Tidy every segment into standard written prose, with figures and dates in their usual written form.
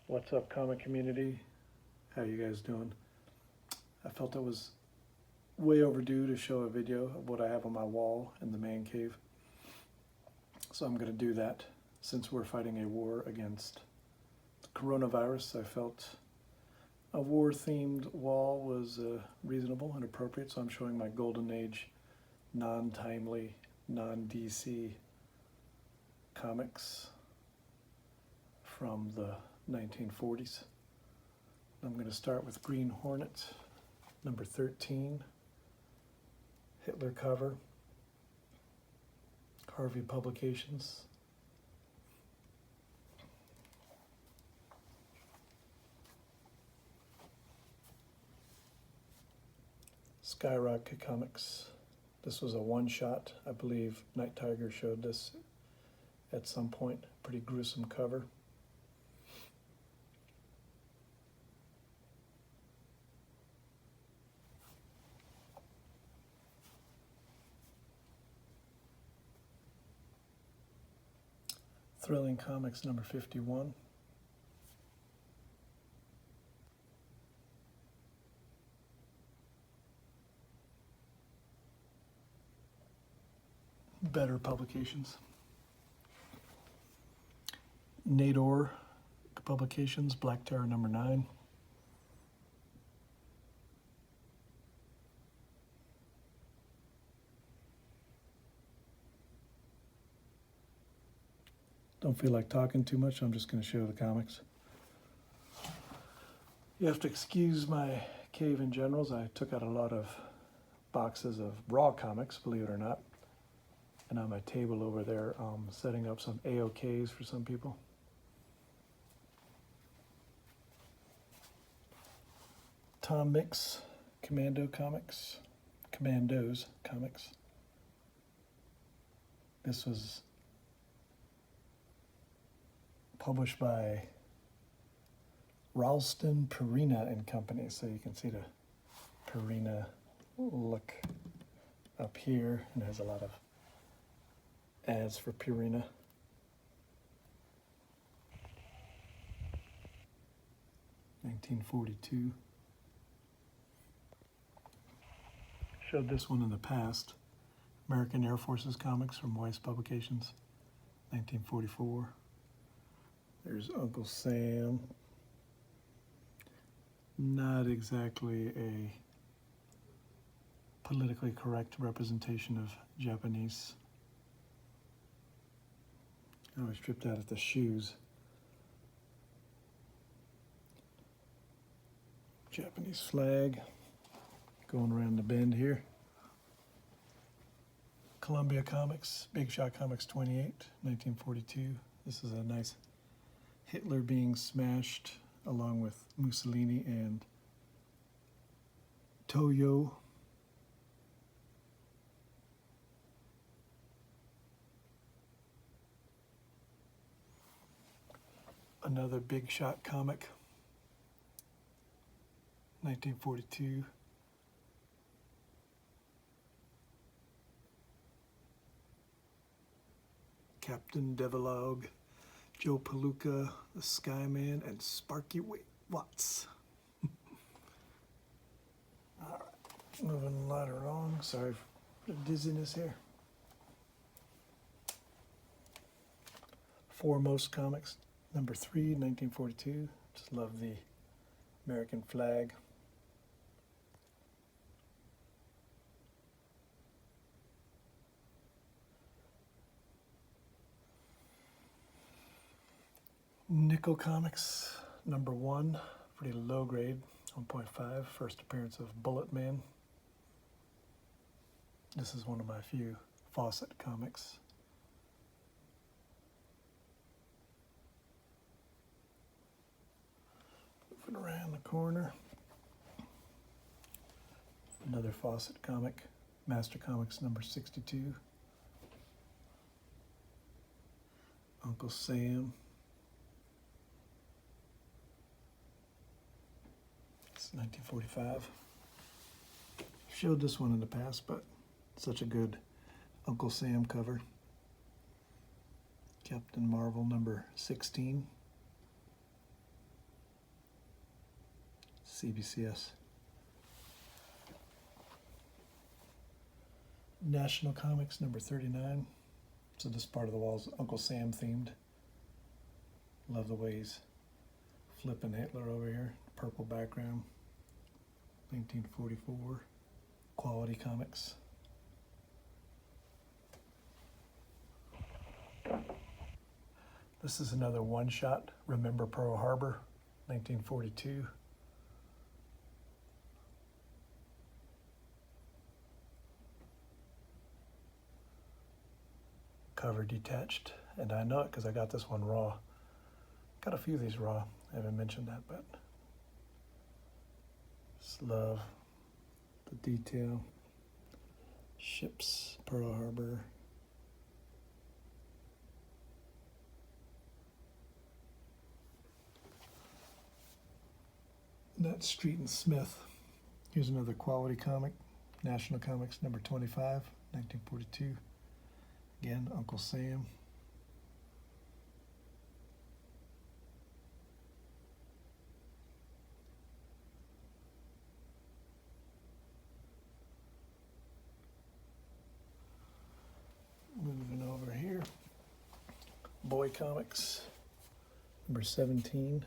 What's up, comic community? How you guys doing? I felt it was way overdue to show a video of what I have on my wall in the man cave. So I'm going to do that since we're fighting a war against the coronavirus. I felt a war-themed wall was reasonable and appropriate, so I'm showing my Golden Age, non-timely, non-DC comics from the 1940s. I'm going to start with Green Hornet, number 13, Hitler cover, Harvey Publications. Skyrocket Comics. This was a one-shot. I believe Night Tiger showed this at some point. Pretty gruesome cover. Thrilling Comics number 51. Better Publications. Nador Publications, Black Terror number 9. Don't feel like talking too much, I'm just going to show the comics. You have to excuse my cave in generals. I took out a lot of boxes of raw comics, believe it or not. And on my table over there, setting up some AOKs for some people. Tom Mix, Commandos Comics. This was published by Ralston Purina and Company, so you can see the Purina look up here, and it has a lot of ads for Purina. (1942). Showed this one in the past. American Air Forces Comics from WWII Publications, 1944. There's Uncle Sam. Not exactly a politically correct representation of Japanese. I was tripped out at the shoes. Japanese flag going around the bend here. Columbia Comics, Big Shot Comics 28, 1942. This is a nice Hitler being smashed along with Mussolini and Toyo. Another Big Shot comic, 1942. Captain Devilog, Joe Palooka, the Skyman, and Sparky Watts. All right, moving right along. Sorry for the dizziness here. Foremost Comics, number 3, 1942. Just love the American flag. Nickel Comics, number 1, pretty low grade, 1.5, first appearance of Bullet Man. This is one of my few Fawcett comics. Moving around the corner. Another Fawcett comic, Master Comics number 62. Uncle Sam. It's 1945. Showed this one in the past, but such a good Uncle Sam cover. Captain Marvel number 16. CBCS. National Comics number 39. So this part of the wall is Uncle Sam themed. Love the way he's flipping Hitler over here. Purple background. 1944. Quality Comics. This is another one-shot. Remember Pearl Harbor, 1942. Cover detached, and I know it because I got this one raw. Got a few of these raw. I haven't mentioned that, but just love the detail. Ships, Pearl Harbor. That's Street and Smith. Here's another quality comic. National Comics number 25, 1942. Again, Uncle Sam. Moving over here. Boy Comics number 17.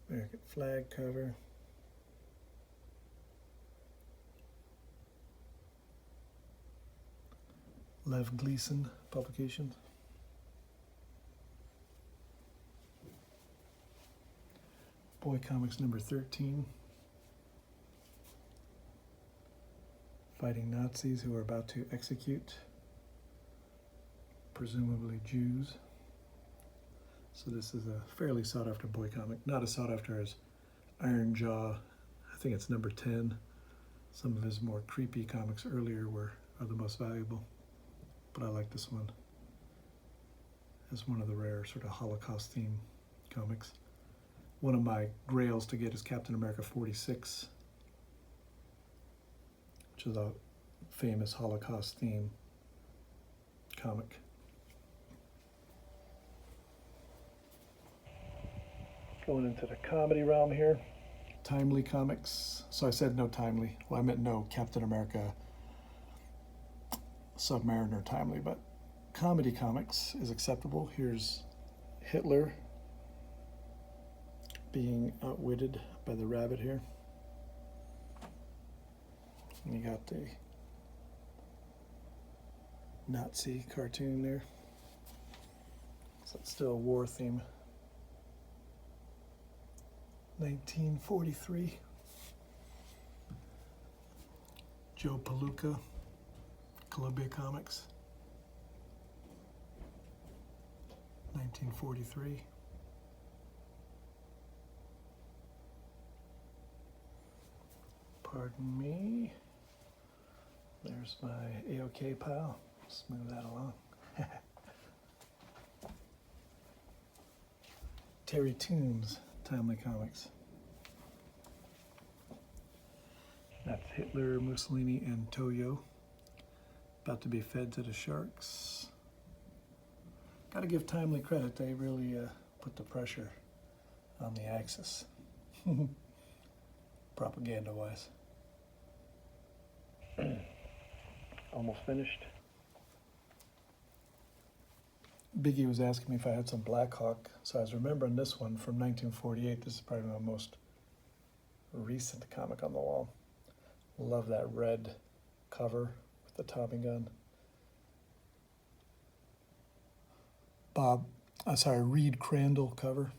American flag cover. Lev Gleason Publications. Boy Comics number 13. Fighting Nazis who are about to execute, presumably Jews. So this is a fairly sought after boy comic. Not as sought after as Iron Jaw. I think it's number 10. Some of his more creepy comics earlier are the most valuable. But I like this one as one of the rare sort of Holocaust themed comics. One of my grails to get is Captain America 46, which is a famous Holocaust theme comic. Going into the comedy realm here. Timely Comics. So I said no Timely. Well, I meant no Captain America Submariner Timely, but comedy comics is acceptable. Here's Hitler being outwitted by the rabbit here. And you got the Nazi cartoon there. So it's still a war theme. 1943. Joe Palooka, Columbia Comics. 1943. Pardon me. There's my A-OK pile. Let's move that along. Terry Toombs, Timely Comics. That's Hitler, Mussolini, and Toyo. About to be fed to the sharks. Got to give Timely credit. They really put the pressure on the Axis. Propaganda-wise. Almost finished. Biggie was asking me if I had some Black Hawk, so I was remembering this one from 1948. This is probably my most recent comic on the wall. Love that red cover with the Tommy gun. Reed Crandall cover.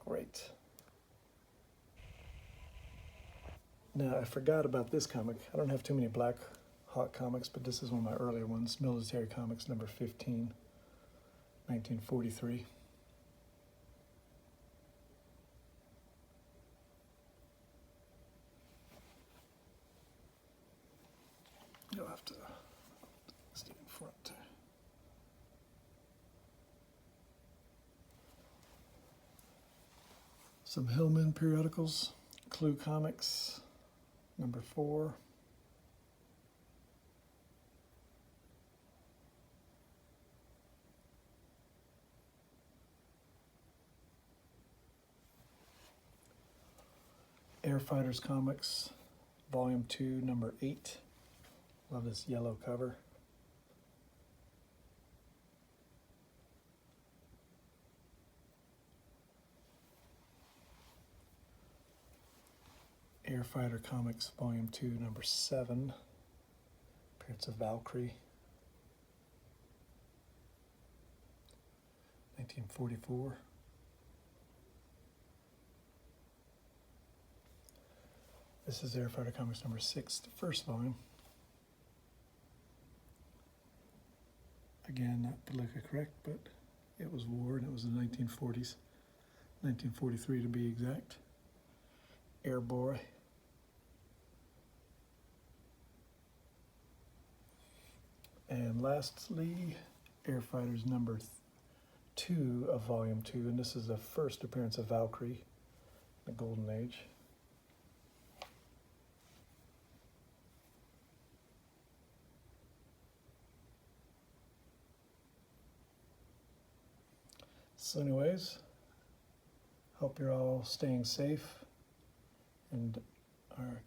Great. Now, I forgot about this comic. I don't have too many Black Hawk comics, but this is one of my earlier ones. Military Comics number 15, 1943. You'll have to stay in front. Some Hillman periodicals. Clue Comics number 4. Air Fighters Comics, Volume 2, Number 8. Love this yellow cover. Air Fighter Comics, Volume 2, Number 7. Appearance of Valkyrie. 1944. This is Air Fighter Comics number 6, the first volume. Again, not politically correct, but it was war and it was the 1940s. 1943 to be exact. Air Boy. And lastly, Air Fighters number 2 of Volume 2, and this is the first appearance of Valkyrie, the Golden Age. So anyways, hope you're all staying safe and are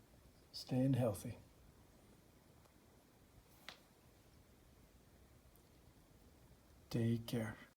staying healthy. Take care.